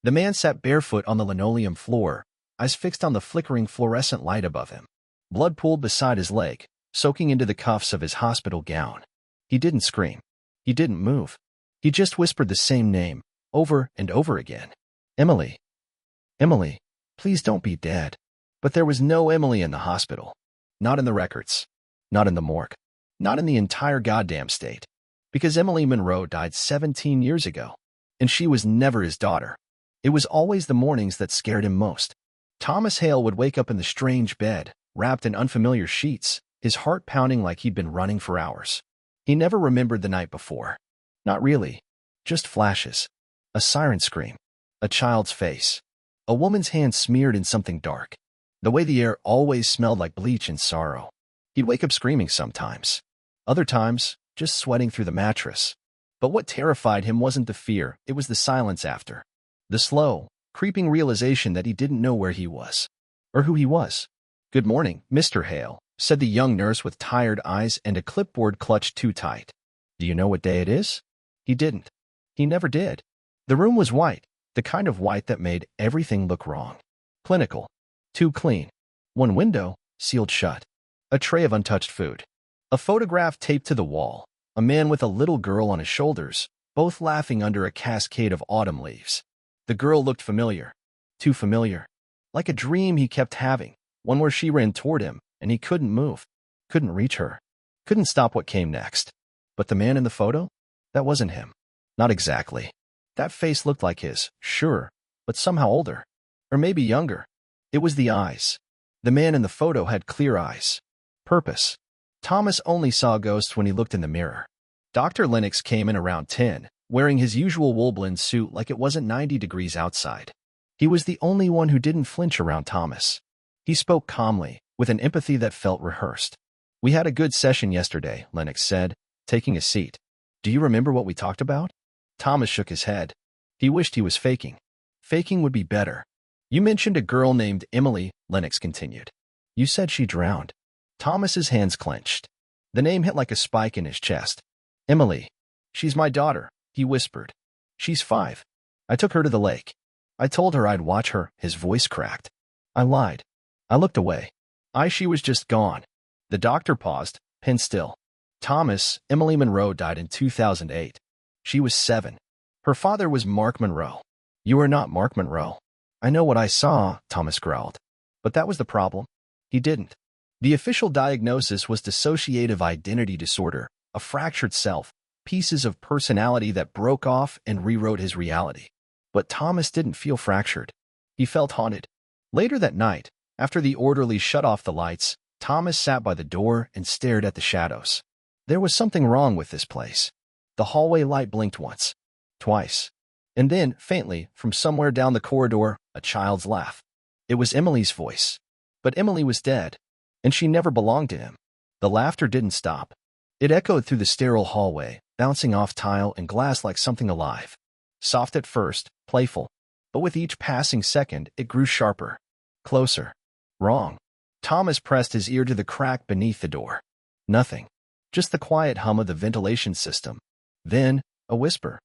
The man sat barefoot on the linoleum floor, eyes fixed on the flickering fluorescent light above him. Blood pooled beside his leg, soaking into the cuffs of his hospital gown. He didn't scream. He didn't move. He just whispered the same name, over and over again. Emily. Emily. Please don't be dead. But there was no Emily in the hospital. Not in the records. Not in the morgue. Not in the entire goddamn state. Because Emily Monroe died 17 years ago. And she was never his daughter. It was always the mornings that scared him most. Thomas Hale would wake up in the strange bed, wrapped in unfamiliar sheets, his heart pounding like he'd been running for hours. He never remembered the night before. Not really. Just flashes. A siren scream. A child's face. A woman's hand smeared in something dark. The way the air always smelled like bleach and sorrow. He'd wake up screaming sometimes. Other times, just sweating through the mattress. But what terrified him wasn't the fear, it was the silence after. The slow, creeping realization that he didn't know where he was. Or who he was. "Good morning, Mr. Hale," said the young nurse with tired eyes and a clipboard clutched too tight. "Do you know what day it is?" He didn't. He never did. The room was white, the kind of white that made everything look wrong. Clinical. Too clean. One window, sealed shut. A tray of untouched food. A photograph taped to the wall. A man with a little girl on his shoulders, both laughing under a cascade of autumn leaves. The girl looked familiar. Too familiar. Like a dream he kept having, one where she ran toward him, and he couldn't move. Couldn't reach her. Couldn't stop what came next. But the man in the photo? That wasn't him. Not exactly. That face looked like his, sure, but somehow older. Or maybe younger. It was the eyes. The man in the photo had clear eyes. Purpose. Thomas only saw ghosts when he looked in the mirror. Dr. Lennox came in around 10, wearing his usual wool-blend suit like it wasn't 90 degrees outside. He was the only one who didn't flinch around Thomas. He spoke calmly, with an empathy that felt rehearsed. "We had a good session yesterday," Lennox said, taking a seat. "Do you remember what we talked about?" Thomas shook his head. He wished he was faking. Faking would be better. "You mentioned a girl named Emily," Lennox continued. "You said she drowned." Thomas's hands clenched. The name hit like a spike in his chest. "Emily. She's my daughter," he whispered. "She's 5. I took her to the lake. I told her I'd watch her." His voice cracked. "I lied. I looked away. She was just gone." The doctor paused, pinned still. "Thomas, Emily Monroe died in 2008. She was 7. Her father was Mark Monroe." "You are not Mark Monroe." "I know what I saw," Thomas growled. But that was the problem. He didn't. The official diagnosis was dissociative identity disorder, a fractured self, pieces of personality that broke off and rewrote his reality. But Thomas didn't feel fractured. He felt haunted. Later that night, after the orderly shut off the lights, Thomas sat by the door and stared at the shadows. There was something wrong with this place. The hallway light blinked once, twice, and then, faintly, from somewhere down the corridor, a child's laugh. It was Emily's voice. But Emily was dead, and she never belonged to him. The laughter didn't stop. It echoed through the sterile hallway, bouncing off tile and glass like something alive. Soft at first, playful, but with each passing second, it grew sharper. Closer. Wrong. Thomas pressed his ear to the crack beneath the door. Nothing. Just the quiet hum of the ventilation system. Then, a whisper.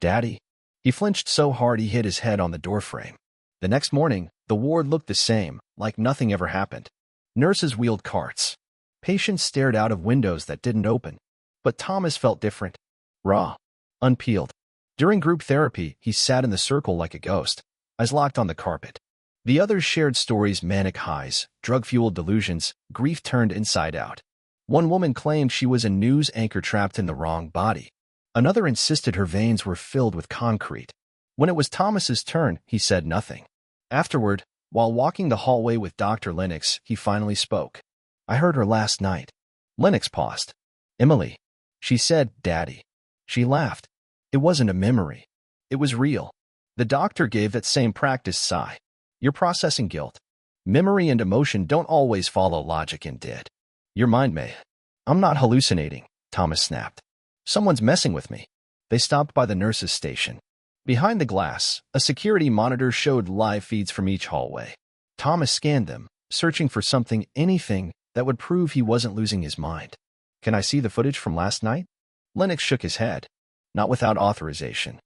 "Daddy." He flinched so hard he hit his head on the doorframe. The next morning, the ward looked the same, like nothing ever happened. Nurses wheeled carts. Patients stared out of windows that didn't open. But Thomas felt different. Raw. Unpeeled. During group therapy, he sat in the circle like a ghost, eyes locked on the carpet. The others shared stories: manic highs, drug-fueled delusions, grief turned inside out. One woman claimed she was a news anchor trapped in the wrong body. Another insisted her veins were filled with concrete. When it was Thomas's turn, he said nothing. Afterward, while walking the hallway with Dr. Lennox, he finally spoke. "I heard her last night." Lennox paused. "Emily." She said, "Daddy." She laughed. It wasn't a memory. It was real. The doctor gave that same practiced sigh. "You're processing guilt. Memory and emotion don't always follow logic and did. Your mind may." "I'm not hallucinating," Thomas snapped. "Someone's messing with me." They stopped by the nurse's station. Behind the glass, a security monitor showed live feeds from each hallway. Thomas scanned them, searching for something, anything, that would prove he wasn't losing his mind. "Can I see the footage from last night?" Lennox shook his head. "Not without authorization."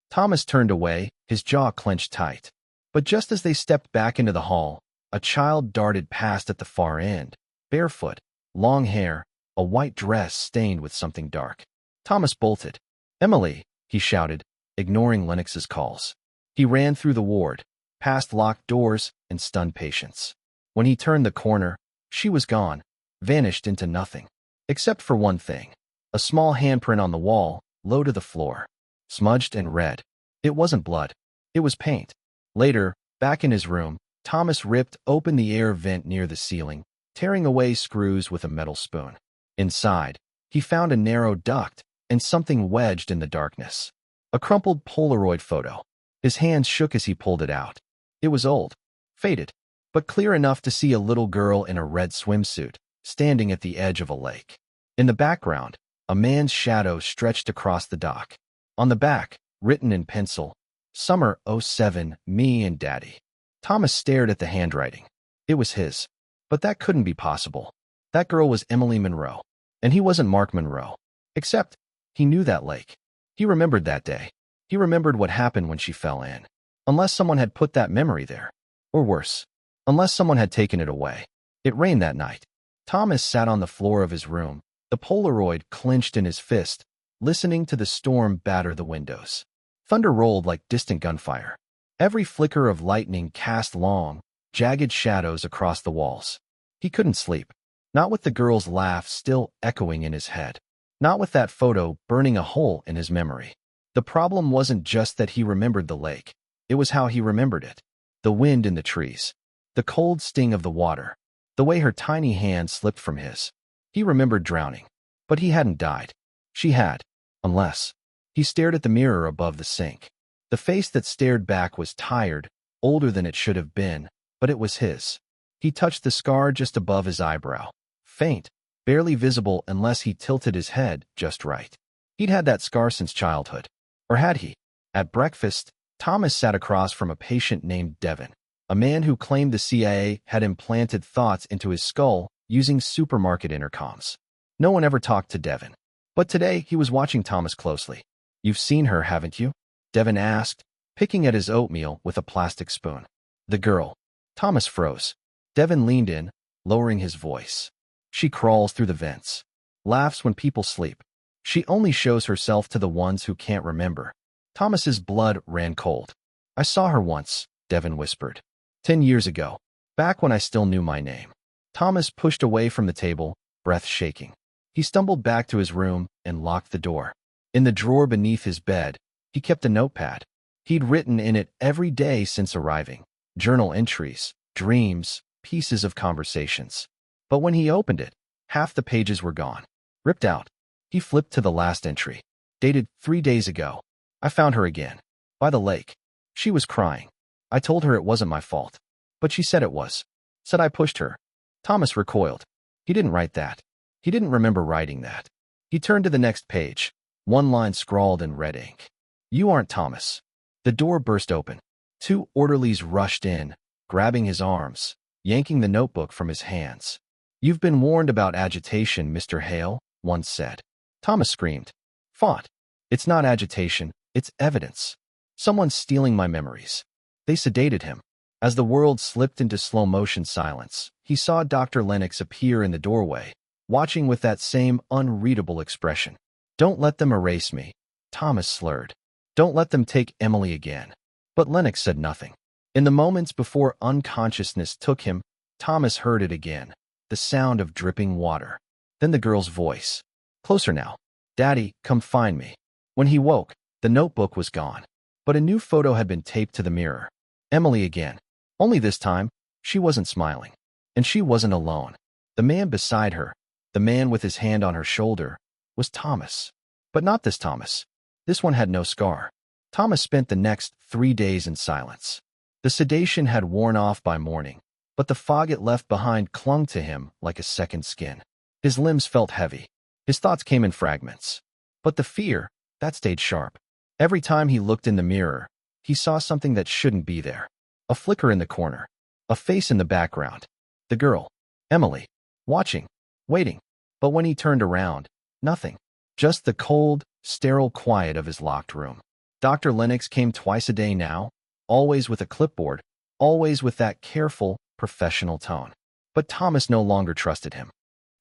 Thomas turned away, his jaw clenched tight. But just as they stepped back into the hall, a child darted past at the far end, barefoot, long hair, a white dress stained with something dark. Thomas bolted. "Emily," he shouted, ignoring Lennox's calls. He ran through the ward, past locked doors and stunned patients. When he turned the corner, she was gone, vanished into nothing. Except for one thing. A small handprint on the wall, low to the floor. Smudged and red. It wasn't blood. It was paint. Later, back in his room, Thomas ripped open the air vent near the ceiling, tearing away screws with a metal spoon. Inside, he found a narrow duct and something wedged in the darkness. A crumpled Polaroid photo. His hands shook as he pulled it out. It was old, faded, but clear enough to see a little girl in a red swimsuit, standing at the edge of a lake. In the background, a man's shadow stretched across the dock. On the back, written in pencil, "Summer '07, me and Daddy." Thomas stared at the handwriting. It was his. But that couldn't be possible. That girl was Emily Monroe. And he wasn't Mark Monroe. Except, he knew that lake. He remembered that day. He remembered what happened when she fell in. Unless someone had put that memory there. Or worse, unless someone had taken it away. It rained that night. Thomas sat on the floor of his room, the Polaroid clenched in his fist, listening to the storm batter the windows. Thunder rolled like distant gunfire. Every flicker of lightning cast long, jagged shadows across the walls. He couldn't sleep. Not with the girl's laugh still echoing in his head. Not with that photo burning a hole in his memory. The problem wasn't just that he remembered the lake. It was how he remembered it. The wind in the trees. The cold sting of the water. The way her tiny hand slipped from his. He remembered drowning. But he hadn't died. She had. Unless. He stared at the mirror above the sink. The face that stared back was tired, older than it should have been, but it was his. He touched the scar just above his eyebrow. Faint, barely visible unless he tilted his head just right. He'd had that scar since childhood. Or had he? At breakfast, Thomas sat across from a patient named Devin, a man who claimed the CIA had implanted thoughts into his skull using supermarket intercoms. No one ever talked to Devin. But today, he was watching Thomas closely. "You've seen her, haven't you?" Devin asked, picking at his oatmeal with a plastic spoon. "The girl." Thomas froze. Devin leaned in, lowering his voice. "She crawls through the vents. Laughs when people sleep. She only shows herself to the ones who can't remember." Thomas's blood ran cold. "I saw her once," Devin whispered. 10 years ago. Back when I still knew my name." Thomas pushed away from the table, breath shaking. He stumbled back to his room and locked the door. In the drawer beneath his bed, he kept a notepad. He'd written in it every day since arriving. Journal entries, dreams, pieces of conversations. But when he opened it, half the pages were gone. Ripped out. He flipped to the last entry. Dated 3 days ago. "I found her again. By the lake. She was crying. I told her it wasn't my fault. But she said it was. Said I pushed her." Thomas recoiled. He didn't write that. He didn't remember writing that. He turned to the next page. One line scrawled in red ink. "You aren't Thomas." The door burst open. 2 orderlies rushed in, grabbing his arms, yanking the notebook from his hands. "You've been warned about agitation, Mr. Hale," one said. Thomas screamed. Fought. "It's not agitation, it's evidence. Someone's stealing my memories." They sedated him. As the world slipped into slow-motion silence, he saw Dr. Lennox appear in the doorway, watching with that same unreadable expression. "Don't let them erase me," Thomas slurred. "Don't let them take Emily again." But Lennox said nothing. In the moments before unconsciousness took him, Thomas heard it again, the sound of dripping water. Then the girl's voice. Closer now. "Daddy, come find me." When he woke, the notebook was gone. But a new photo had been taped to the mirror. Emily again. Only this time, she wasn't smiling. And she wasn't alone. The man beside her, the man with his hand on her shoulder, was Thomas. But not this Thomas. This one had no scar. Thomas spent the next 3 days in silence. The sedation had worn off by morning, but the fog it left behind clung to him like a second skin. His limbs felt heavy. His thoughts came in fragments. But the fear, that stayed sharp. Every time he looked in the mirror, he saw something that shouldn't be there. A flicker in the corner. A face in the background. The girl. Emily. Watching. Waiting. But when he turned around, nothing. Just the cold, sterile quiet of his locked room. Dr. Lennox came twice a day now, always with a clipboard, always with that careful, professional tone. But Thomas no longer trusted him.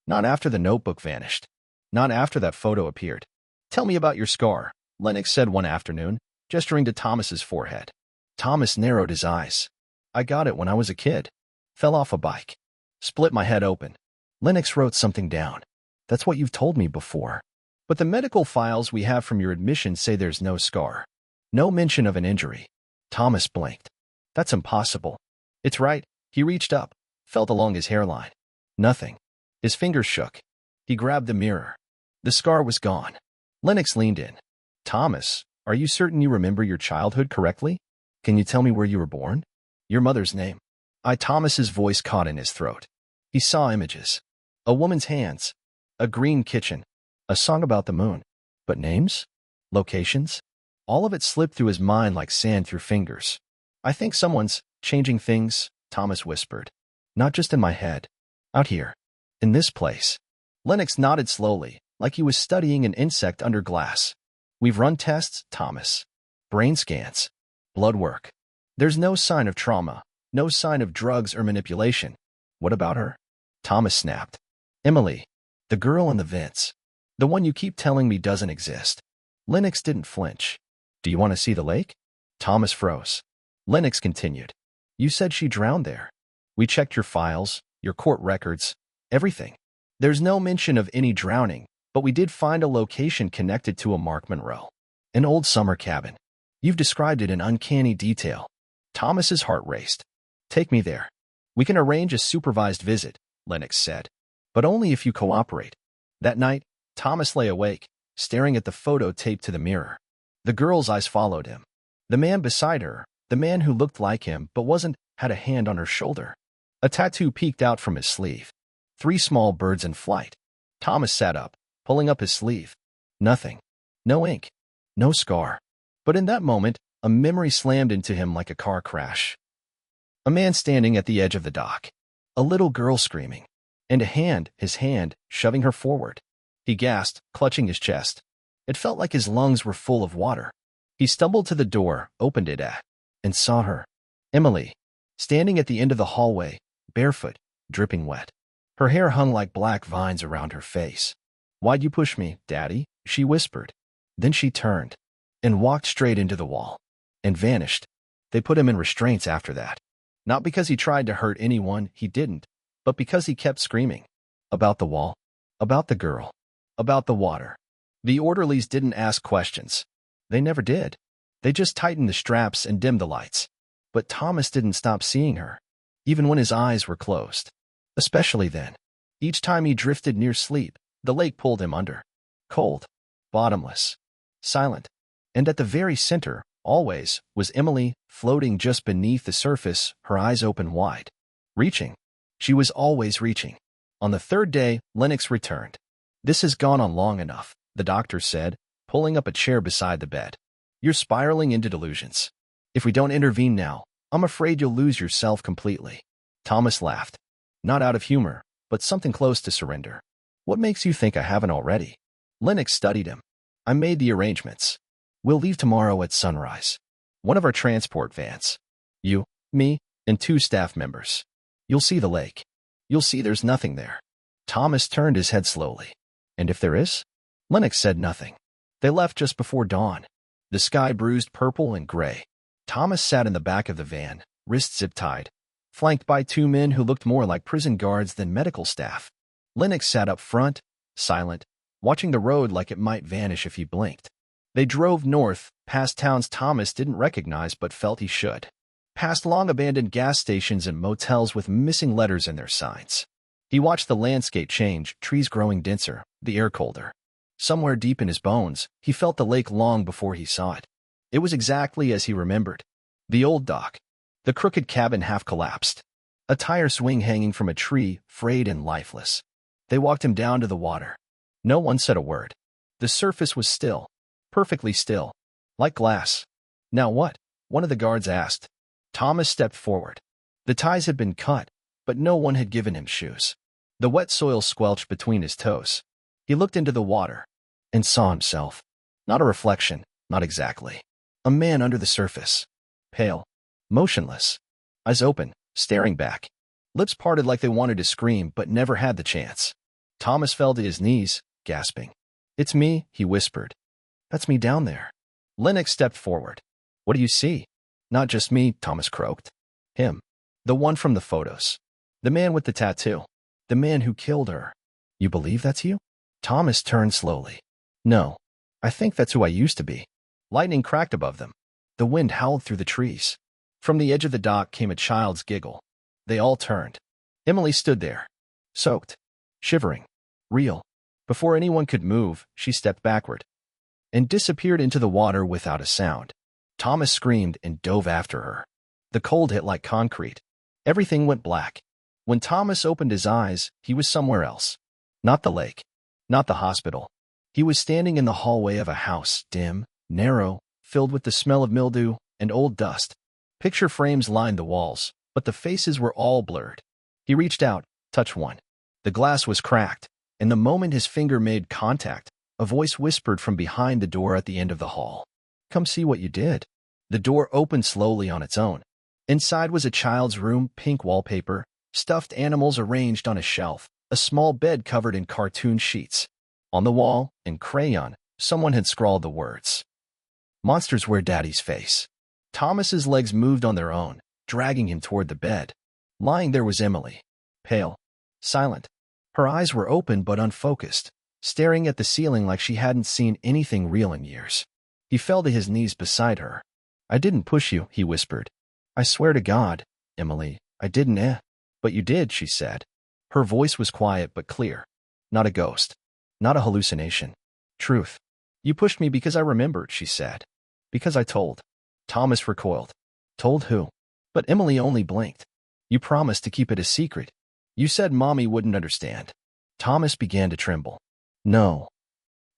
Not after the notebook vanished. Not after that photo appeared. "Tell me about your scar," Lennox said one afternoon, gesturing to Thomas's forehead. Thomas narrowed his eyes. "I got it when I was a kid. Fell off a bike. Split my head open." Lennox wrote something down. "That's what you've told me before. But the medical files we have from your admission say there's no scar. No mention of an injury." Thomas blinked. "That's impossible." "It's right." He reached up, felt along his hairline. Nothing. His fingers shook. He grabbed the mirror. The scar was gone. Lennox leaned in. "Thomas, are you certain you remember your childhood correctly? Can you tell me where you were born? Your mother's name?" Thomas's voice caught in his throat. He saw images. A woman's hands. A green kitchen. A song about the moon. But names? Locations? All of it slipped through his mind like sand through fingers. "I think someone's changing things," Thomas whispered. "Not just in my head. Out here. In this place." Lennox nodded slowly, like he was studying an insect under glass. "We've run tests, Thomas. Brain scans. Blood work. There's no sign of trauma. No sign of drugs or manipulation." "What about her?" Thomas snapped. "Emily. The girl in the vents. The one you keep telling me doesn't exist." Lennox didn't flinch. "Do you want to see the lake?" Thomas froze. Lennox continued. "You said she drowned there. We checked your files, your court records, everything. There's no mention of any drowning, but we did find a location connected to a Mark Monroe. An old summer cabin. You've described it in uncanny detail." Thomas's heart raced. "Take me there. We can arrange a supervised visit," Lennox said. "But only if you cooperate." That night, Thomas lay awake, staring at the photo taped to the mirror. The girl's eyes followed him. The man beside her, the man who looked like him but wasn't, had a hand on her shoulder. A tattoo peeked out from his sleeve. 3 small birds in flight. Thomas sat up, pulling up his sleeve. Nothing. No ink. No scar. But in that moment, a memory slammed into him like a car crash. A man standing at the edge of the dock. A little girl screaming. And a hand, his hand, shoving her forward. He gasped, clutching his chest. It felt like his lungs were full of water. He stumbled to the door, opened it, and saw her. Emily. Standing at the end of the hallway, barefoot, dripping wet. Her hair hung like black vines around her face. "Why'd you push me, Daddy?" she whispered. Then she turned and walked straight into the wall and vanished. They put him in restraints after that. Not because he tried to hurt anyone, he didn't, but because he kept screaming. About the wall, about the girl, about the water. The orderlies didn't ask questions. They never did. They just tightened the straps and dimmed the lights. But Thomas didn't stop seeing her, even when his eyes were closed. Especially then. Each time he drifted near sleep, the lake pulled him under. Cold, bottomless, silent. And at the very center, always, was Emily, floating just beneath the surface, her eyes open wide. Reaching. She was always reaching. On the 3rd day, Lennox returned. "This has gone on long enough," the doctor said, pulling up a chair beside the bed. "You're spiraling into delusions. If we don't intervene now, I'm afraid you'll lose yourself completely." Thomas laughed. Not out of humor, but something close to surrender. "What makes you think I haven't already?" Lennox studied him. "I made the arrangements. We'll leave tomorrow at sunrise. One of our transport vans. You, me, and 2 staff members. You'll see the lake. You'll see there's nothing there." Thomas turned his head slowly. "And if there is?" Lennox said nothing. They left just before dawn. The sky bruised purple and gray. Thomas sat in the back of the van, wrists zip-tied, flanked by 2 men who looked more like prison guards than medical staff. Lennox sat up front, silent, watching the road like it might vanish if he blinked. They drove north, past towns Thomas didn't recognize but felt he should. Past long-abandoned gas stations and motels with missing letters in their signs. He watched the landscape change, trees growing denser, the air colder. Somewhere deep in his bones, he felt the lake long before he saw it. It was exactly as he remembered. The old dock. The crooked cabin half collapsed. A tire swing hanging from a tree, frayed and lifeless. They walked him down to the water. No one said a word. The surface was still. Perfectly still. Like glass. "Now what?" one of the guards asked. Thomas stepped forward. The ties had been cut, but no one had given him shoes. The wet soil squelched between his toes. He looked into the water and saw himself. Not a reflection, not exactly. A man under the surface. Pale. Motionless. Eyes open, staring back. Lips parted like they wanted to scream but never had the chance. Thomas fell to his knees, gasping. "It's me," he whispered. "That's me down there." Lennox stepped forward. "What do you see?" "Not just me," Thomas croaked. "Him. The one from the photos. The man with the tattoo. The man who killed her." "You believe that's you?" Thomas turned slowly. "No. I think that's who I used to be." Lightning cracked above them. The wind howled through the trees. From the edge of the dock came a child's giggle. They all turned. Emily stood there, soaked, shivering, real. Before anyone could move, she stepped backward and disappeared into the water without a sound. Thomas screamed and dove after her. The cold hit like concrete. Everything went black. When Thomas opened his eyes, he was somewhere else. Not the lake. Not the hospital. He was standing in the hallway of a house, dim, narrow, filled with the smell of mildew and old dust. Picture frames lined the walls, but the faces were all blurred. He reached out, touched one. The glass was cracked, and the moment his finger made contact, a voice whispered from behind the door at the end of the hall. "Come see what you did." The door opened slowly on its own. Inside was a child's room, pink wallpaper, stuffed animals arranged on a shelf, a small bed covered in cartoon sheets. On the wall, in crayon, someone had scrawled the words, "Monsters wear daddy's face." Thomas's legs moved on their own, dragging him toward the bed. Lying there was Emily, pale, silent. Her eyes were open but unfocused, staring at the ceiling like she hadn't seen anything real in years. He fell to his knees beside her. "I didn't push you," he whispered. "I swear to God, Emily, I didn't. But you did," she said. Her voice was quiet but clear. "Not a ghost. Not a hallucination. Truth. You pushed me because I remembered," she said. "Because I told." Thomas recoiled. "Told who?" But Emily only blinked. "You promised to keep it a secret. You said Mommy wouldn't understand." Thomas began to tremble. "No.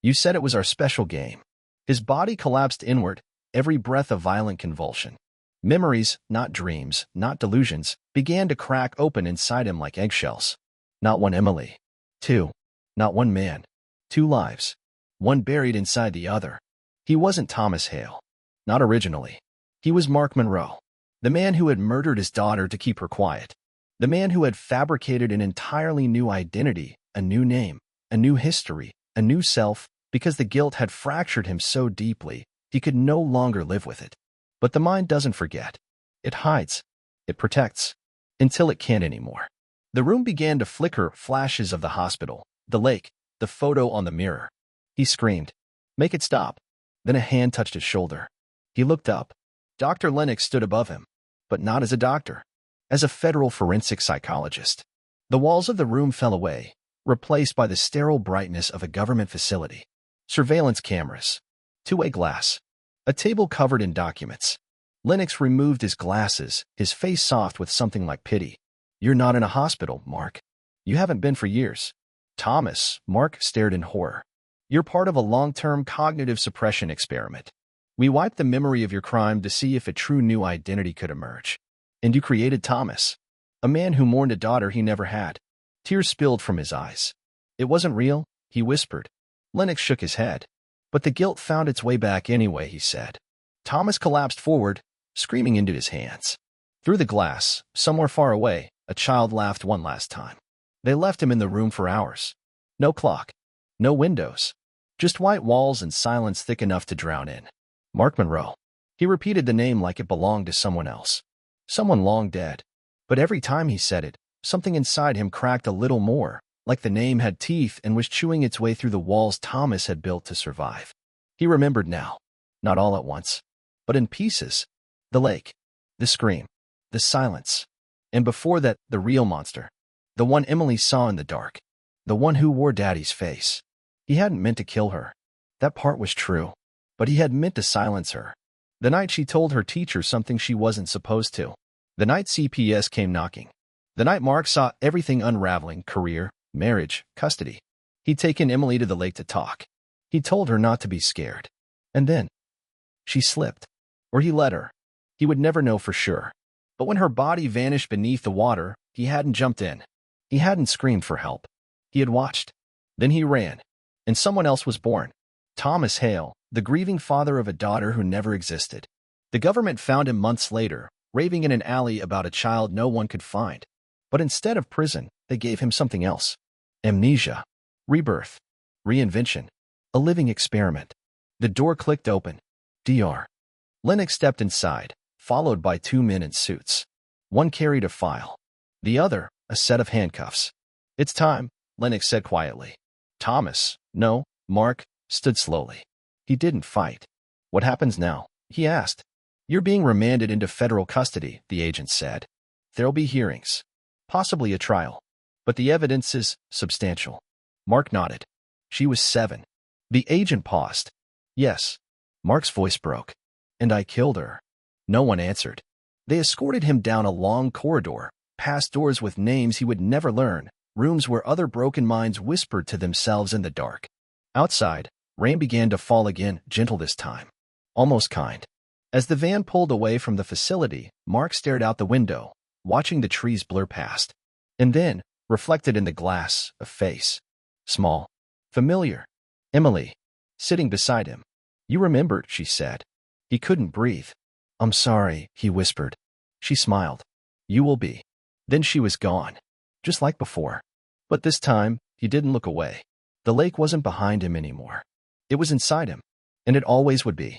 You said it was our special game." His body collapsed inward, every breath a violent convulsion. Memories, not dreams, not delusions, began to crack open inside him like eggshells. Not one Emily. Two. Not one man. Two lives. One buried inside the other. He wasn't Thomas Hale. Not originally. He was Mark Monroe. The man who had murdered his daughter to keep her quiet. The man who had fabricated an entirely new identity, a new name, a new history, a new self, because the guilt had fractured him so deeply, he could no longer live with it. But the mind doesn't forget. It hides. It protects. Until it can't anymore. The room began to flicker, flashes of the hospital, the lake, the photo on the mirror. He screamed, "Make it stop." Then a hand touched his shoulder. He looked up. Dr. Lennox stood above him, but not as a doctor, as a federal forensic psychologist. The walls of the room fell away, replaced by the sterile brightness of a government facility. Surveillance cameras. Two-way glass. A table covered in documents. Lennox removed his glasses, his face soft with something like pity. "You're not in a hospital, Mark. You haven't been for years." "Thomas," Mark stared in horror. "You're part of a long-term cognitive suppression experiment. We wiped the memory of your crime to see if a true new identity could emerge. And you created Thomas, a man who mourned a daughter he never had." Tears spilled from his eyes. "It wasn't real," he whispered. Lennox shook his head. "But the guilt found its way back anyway," he said. Thomas collapsed forward, screaming into his hands. Through the glass, somewhere far away, a child laughed one last time. They left him in the room for hours. No clock. No windows. Just white walls and silence thick enough to drown in. Mark Monroe. He repeated the name like it belonged to someone else. Someone long dead. But every time he said it, something inside him cracked a little more, like the name had teeth and was chewing its way through the walls Thomas had built to survive. He remembered now. Not all at once, but in pieces. The lake. The scream. The silence. And before that, the real monster. The one Emily saw in the dark. The one who wore Daddy's face. He hadn't meant to kill her. That part was true. But he had meant to silence her. The night she told her teacher something she wasn't supposed to. The night CPS came knocking. The night Mark saw everything unraveling: career, marriage, custody. He'd taken Emily to the lake to talk. He told her not to be scared. And then she slipped. Or he let her. He would never know for sure. But when her body vanished beneath the water, he hadn't jumped in. He hadn't screamed for help. He had watched. Then he ran. And someone else was born. Thomas Hale, the grieving father of a daughter who never existed. The government found him months later, raving in an alley about a child no one could find. But instead of prison, they gave him something else. Amnesia. Rebirth. Reinvention. A living experiment. The door clicked open. Dr. Lennox stepped inside, followed by 2 men in suits. One carried a file. The other, a set of handcuffs. "It's time," Lennox said quietly. Thomas, no, Mark, stood slowly. He didn't fight. "What happens now?" he asked. "You're being remanded into federal custody," the agent said. "There'll be hearings. Possibly a trial. But the evidence is substantial." Mark nodded. "She was 7. The agent paused. "Yes." Mark's voice broke. "And I killed her." No one answered. They escorted him down a long corridor, past doors with names he would never learn, rooms where other broken minds whispered to themselves in the dark. Outside, rain began to fall again, gentle this time. Almost kind. As the van pulled away from the facility, Mark stared out the window, watching the trees blur past. And then, reflected in the glass, a face. Small. Familiar. Emily. Sitting beside him. "You remembered," she said. He couldn't breathe. "I'm sorry," he whispered. She smiled. "You will be." Then she was gone. Just like before. But this time, he didn't look away. The lake wasn't behind him anymore. It was inside him. And it always would be.